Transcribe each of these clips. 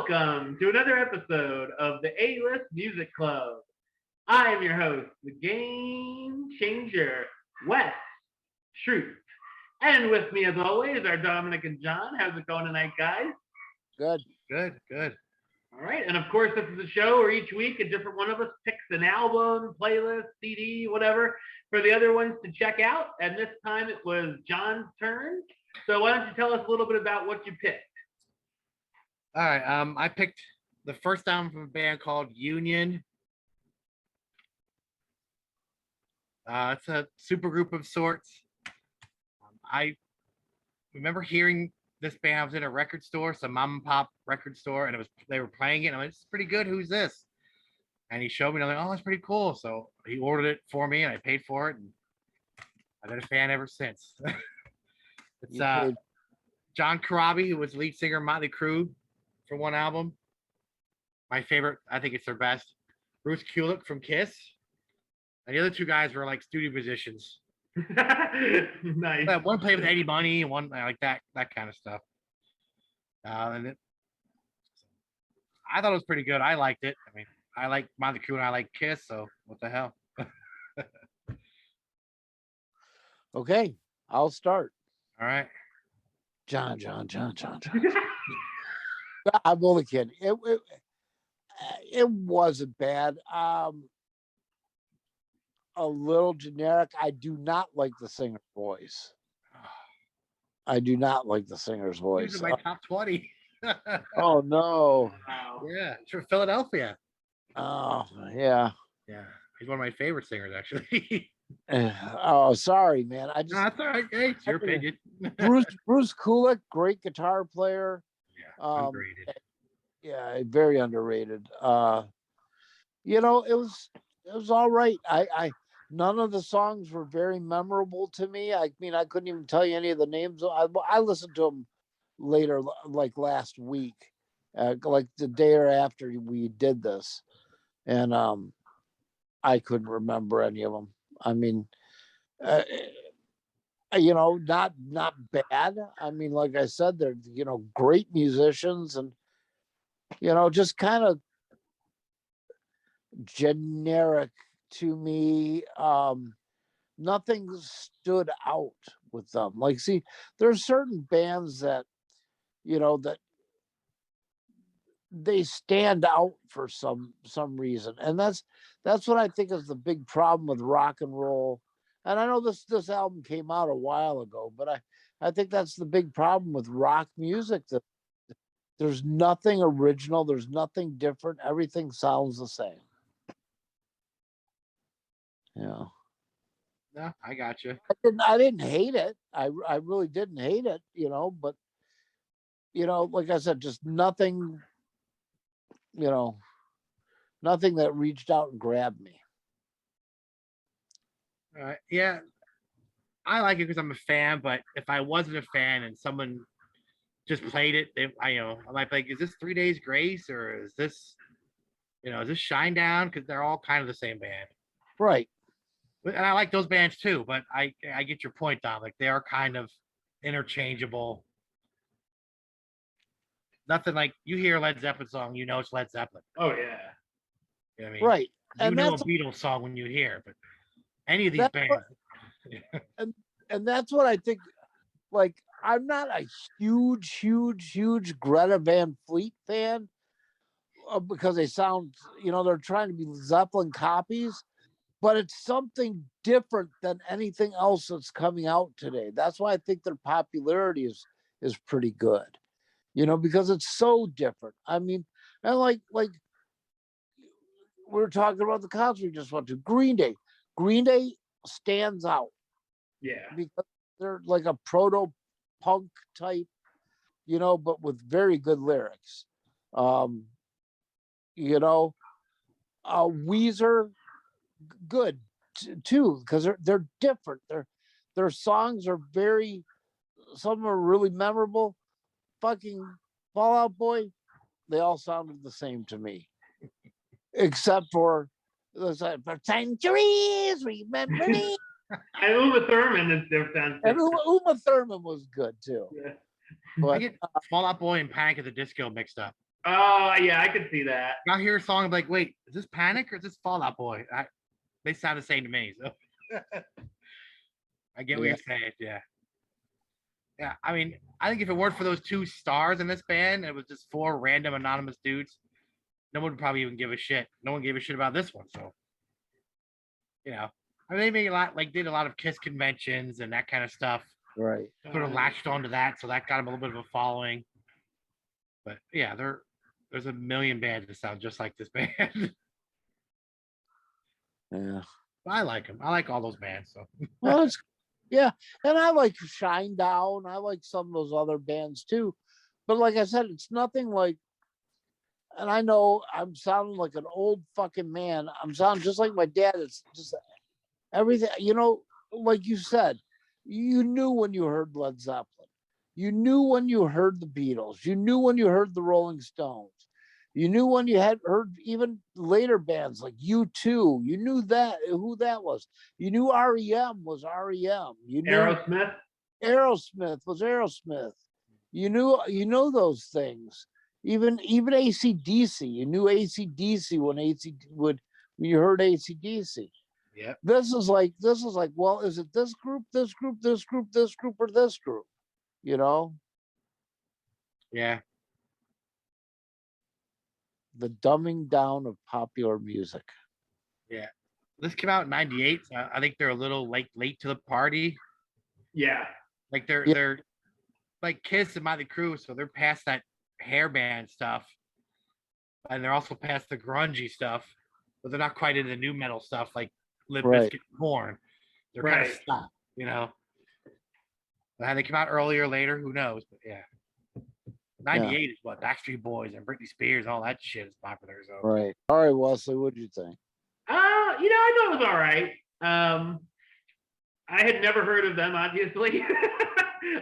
Welcome to another episode of the A-List Music Club. I am your host, the Game Changer, Wes Truth. And with me, as always, are Dominic and John. How's it going tonight, guys? Good. Good. All right, and of course, this is a show where each week a different one of us picks an album, playlist, CD, whatever, for the other ones to check out. And this time it was John's turn. So why don't you tell us a little bit about what you picked? All right. I picked the first album from a band called Union. It's a super group of sorts. I remember hearing this band. I was in a record store, some mom and pop record store, and they were playing it. And I'm like, "It's pretty good. Who's this?" And he showed me, and I'm like, "Oh, it's pretty cool." So he ordered it for me, and I paid for it, and I've been a fan ever since. It's John Corabi, who was lead singer of Motley Crue for one album. My favorite, I think it's their best. Bruce Kulick from Kiss. And the other two guys were like studio musicians. Nice. One played with Eddie Money and one like that kind of stuff. I thought it was pretty good. I liked it. I mean, I like Motley Crue and I like Kiss, so what the hell? Okay, I'll start. All right. John. I'm only kidding. It wasn't bad. A little generic. I do not like the singer's voice. He was in my top 20. Oh no. Wow. Yeah, it's from Philadelphia. Oh yeah. Yeah, he's one of my favorite singers, actually. Oh, sorry, man. I just No, that's all right. Hey, it's your opinion. Bruce Kulick, great guitar player. Yeah, underrated. Yeah, very underrated. It was all right. I none of the songs were very memorable to me. I mean, I couldn't even tell you any of the names. I listened to them later, like last week, like the day or after we did this, and I couldn't remember any of them. I mean, not bad. I mean, like I said, they're great musicians, and just kind of generic to me. Nothing stood out with them. Like, see, there's certain bands that that they stand out for some reason, and that's what I think is the big problem with rock and roll. And I know this album came out a while ago, but I think that's the big problem with rock music, that there's nothing original, there's nothing different, everything sounds the same. Yeah. No, I got you. I didn't hate it. I really didn't hate it, but like I said, just nothing, nothing that reached out and grabbed me. Yeah, I like it because I'm a fan. But if I wasn't a fan and someone just played it, I might be like, is this 3 Days Grace or is this, is this Shinedown? Because they're all kind of the same band, right? And I like those bands too. But I get your point, Dom. Like, they are kind of interchangeable. Nothing like you hear a Led Zeppelin song, it's Led Zeppelin. Oh, yeah. You know what I mean? Right. You And know a that's Beatles song when you hear, but any of these bands. and that's what I think. Like, I'm not a huge Greta Van Fleet fan, because they sound, they're trying to be Zeppelin copies, but it's something different than anything else that's coming out today. That's why I think their popularity is pretty good, because it's so different. I mean, and like we were talking about the concert we just went to, Green Day. Green Day stands out. Yeah. Because they're like a proto punk type, but with very good lyrics. Weezer, good too, because they're different. Their songs are some of them are really memorable. Fucking Fall Out Boy, they all sounded the same to me, except for centuries, remember me. And Uma Thurman is different. And Uma Thurman was good too. Yeah. But I get Fall Out Boy and Panic at the Disco mixed up. Oh yeah, I could see that. I'll hear a song, I'm like, wait, is this Panic or is this Fall Out Boy? They sound the same to me. So I get what you're saying. Yeah. Yeah. I mean, I think if it weren't for those two stars in this band, it was just four random anonymous dudes, no one would probably even give a shit. No one gave a shit about this one. So, I mean, they made did a lot of Kiss conventions and that kind of stuff. Right. Sort of latched onto that. So that got them a little bit of a following. But yeah, there's a million bands that sound just like this band. Yeah. I like them. I like all those bands. So Well, yeah, and I like Shine Down. I like some of those other bands too, but like I said, it's nothing like. And I know I'm sounding like an old fucking man. I'm sounding just like my dad. It's just everything, like you said, you knew when you heard Led Zeppelin. You knew when you heard the Beatles. You knew when you heard the Rolling Stones. You knew when you had heard even later bands like U2. You knew who that was. You knew REM was REM. You knew Aerosmith was Aerosmith. You knew those things. Even AC/DC. You knew AC/DC when you heard AC/DC. Yeah. This is like, well, is it this group, this group, this group, this group, or this group? Yeah. The dumbing down of popular music. Yeah. This came out in '98. So I think they're a little late to the party. Yeah. Like they're like Kiss and Motley Crue, so they're past that hair band stuff. And they're also past the grungy stuff, but they're not quite into the new metal stuff like Limp Bizkit and Korn. They're kind of stuck, Had they come out earlier or later, who knows? But yeah. 98 is what Backstreet Boys and Britney Spears, all that shit is popular. So right. All right, Wesley, what did you think? I thought it was all right. I had never heard of them, obviously,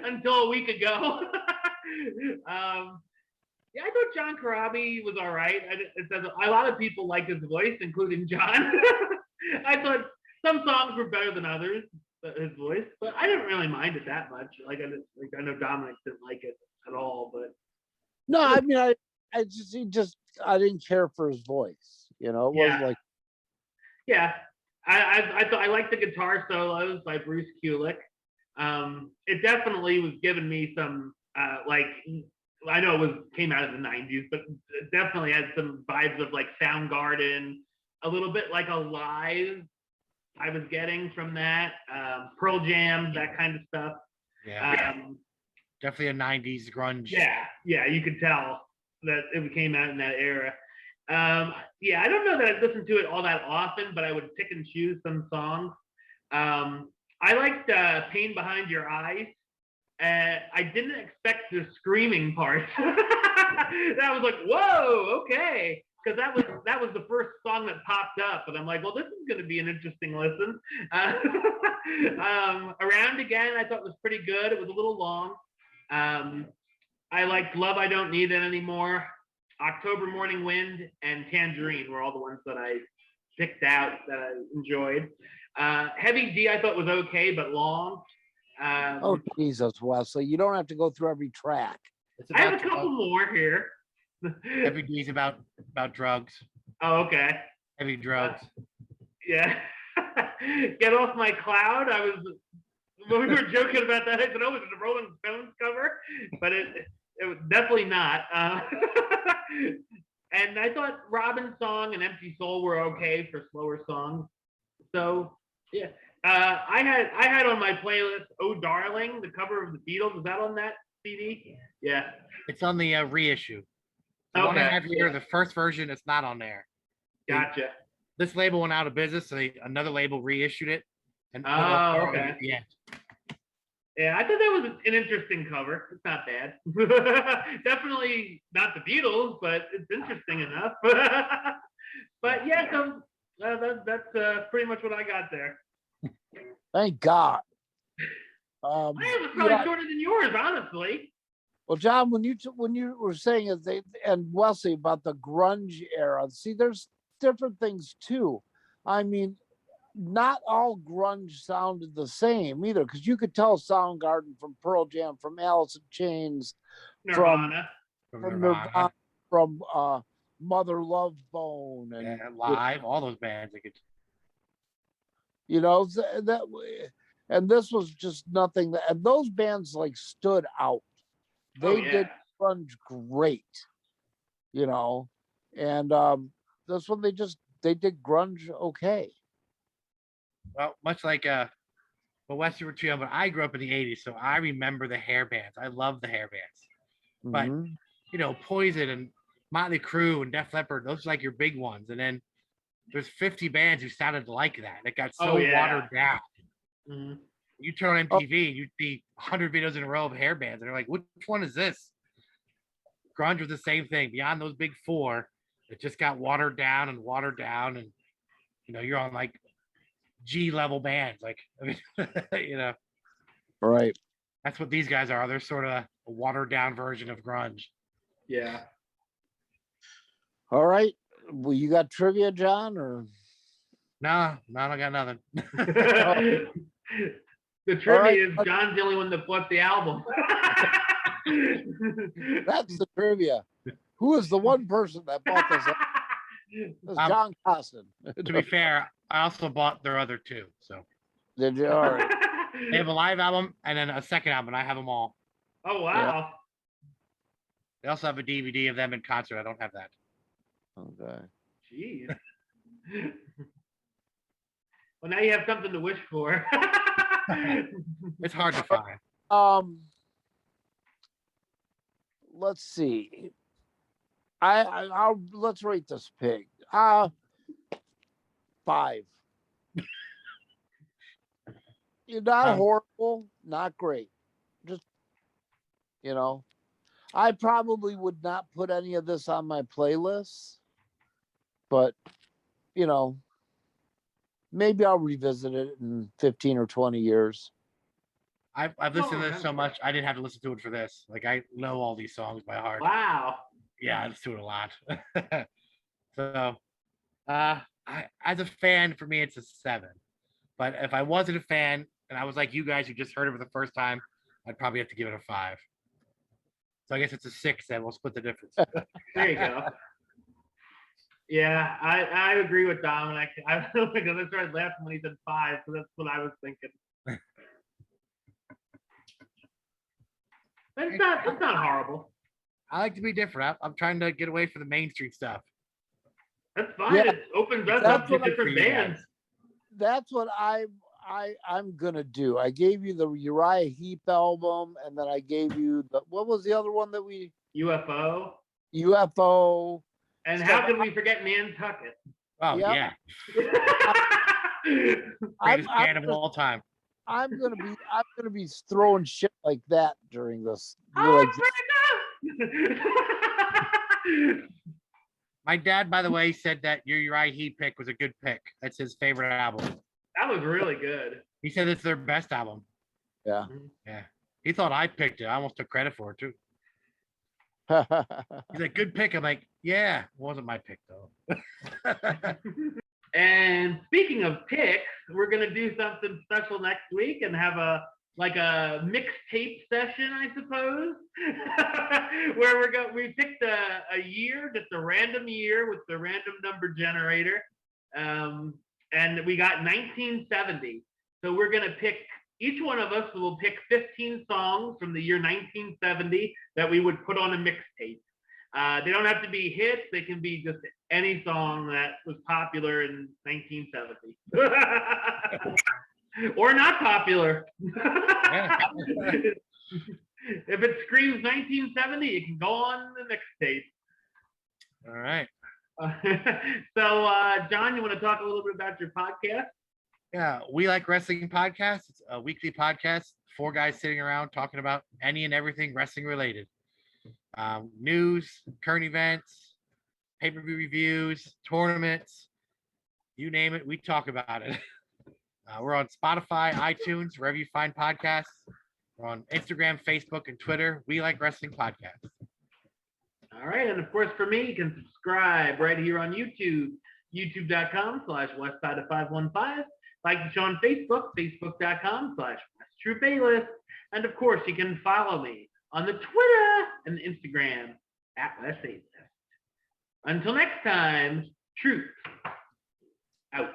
until a week ago. Yeah, I thought John Corabi was all right. A lot of people like his voice, including John. I thought some songs were better than others, his voice, but I didn't really mind it that much. I know Dominic didn't like it at all, but no, I mean, I didn't care for his voice. It wasn't like. Yeah, I liked the guitar solos by Bruce Kulick. It definitely was giving me some I know it came out of the 90s, but it definitely had some vibes of like Soundgarden, a little bit like Alive I was getting from that, Pearl Jam, that kind of stuff. Yeah. Definitely a 90s grunge. Yeah, you could tell that it came out in that era. I don't know that I'd listen to it all that often, but I would pick and choose some songs. I liked Pain Behind Your Eyes. I didn't expect the screaming part. That was like, whoa, okay. Because that was the first song that popped up, and I'm like, well, this is going to be an interesting listen. Around Again, I thought was pretty good. It was a little long. I liked Love I Don't Need It Anymore, October Morning Wind, and Tangerine were all the ones that I picked out that I enjoyed. Heavy D I thought was okay, but long. Oh, Jesus, Wesley, you don't have to go through every track. I have a couple more here. Heavy D's about drugs. Oh, okay. Heavy drugs. Yeah. Get Off My Cloud. When we were joking about that, I said, oh, it's a Rolling Stones cover, but it was definitely not. And I thought Robin's song and Empty Soul were okay for slower songs. So yeah, I had on my playlist "Oh Darling," the cover of the Beatles. Is that on that CD? Yeah, it's on the reissue. The one I have here, the first version, it's not on there. Gotcha. This label went out of business, so another label reissued it. And okay. Yeah. Yeah, I thought that was an interesting cover. It's not bad. Definitely not the Beatles, but it's interesting enough. But yeah, so that's pretty much what I got there. Thank God. Mine was probably shorter than yours, honestly. Well, John, when you were saying it, and Wesley about the grunge era, see, there's different things too. I mean, not all grunge sounded the same either, because you could tell Soundgarden from Pearl Jam, from Alice in Chains, Nirvana. from Nirvana. from Mother Love Bone and Live, all those bands. that and this was just nothing that, and those bands like stood out. They did grunge great, and this one they did grunge okay. Well, much like Wes, you were too young, but I grew up in the '80s, so I remember the hair bands. I love the hair bands, but Poison and Motley Crue and Def Leppard, those are like your big ones, and then there's 50 bands who sounded like that. It got so watered down. Mm-hmm. You turn on MTV and you see 100 videos in a row of hair bands, and they're like, which one is this? Grunge was the same thing. Beyond those big four, it just got watered down, and you're on like G level bands. Like, Right. That's what these guys are. They're sort of a watered down version of grunge. Yeah. All right. Well, you got trivia, John, or? No, I got nothing. The trivia is John's the only one that bought the album. That's the trivia. Who is the one person that bought this? It's John Costin. To be fair, I also bought their other two. So did you? All right. They have a live album and then a second album. I have them all. Oh wow! Yeah. They also have a DVD of them in concert. I don't have that. Okay. Jeez. Well, now you have something to wish for. It's hard to find. Let's see. I'll let's rate this pig. 5. You're not horrible, not great. Just I probably would not put any of this on my playlist, but maybe I'll revisit it in 15 or 20 years. I've listened to this so much, I didn't have to listen to it for this. Like, I know all these songs by heart. Wow. Yeah, I listen to it a lot. So, as a fan, for me, it's a 7. But if I wasn't a fan, and I was like you guys who just heard it for the first time, I'd probably have to give it a 5. So I guess it's a 6, then we'll split the difference. There you go. Yeah, I agree with Dominic. I started laughing when he said 5, so that's what I was thinking. It's not horrible. I like to be different. I'm trying to get away from the mainstream stuff. That's fine. Yeah, it opens us up to different bands. That's what I'm gonna do. I gave you the Uriah Heep album, and then I gave you what was the other one that we UFO. And how can we forget Nantucket? Oh yeah. Greatest band of all time. I'm gonna be throwing shit like that during this. My dad, by the way, said that your Uriah Heep pick was a good pick. That's his favorite album. That was really good. He said it's their best album. Yeah. Yeah. He thought I picked it. I almost took credit for it too. He's like, good pick. I'm like, yeah, it wasn't my pick though. And speaking of picks, we're gonna do something special next week and have a mixtape session, I suppose, where we picked a year, just a random year with the random number generator, and we got 1970. So we're gonna pick. Each one of us will pick 15 songs from the year 1970 that we would put on a mixtape. They don't have to be hits. They can be just any song that was popular in 1970. Or not popular. If it screams 1970, it can go on the mixtape. All right. So, John, you want to talk a little bit about your podcast? Yeah, We Like Wrestling Podcast. It's a weekly podcast. 4 guys sitting around talking about any and everything wrestling related. News, current events, pay-per-view reviews, tournaments, you name it, we talk about it. We're on Spotify, iTunes, wherever you find podcasts. We're on Instagram, Facebook, and Twitter. We Like Wrestling Podcast. All right, and of course, for me, you can subscribe right here on YouTube, youtube.com/westside515. Like the show on Facebook, facebook.com/WestTruePlaylist. And of course, you can follow me on the Twitter and the Instagram @WesTruePlaylist. Until next time, truth out.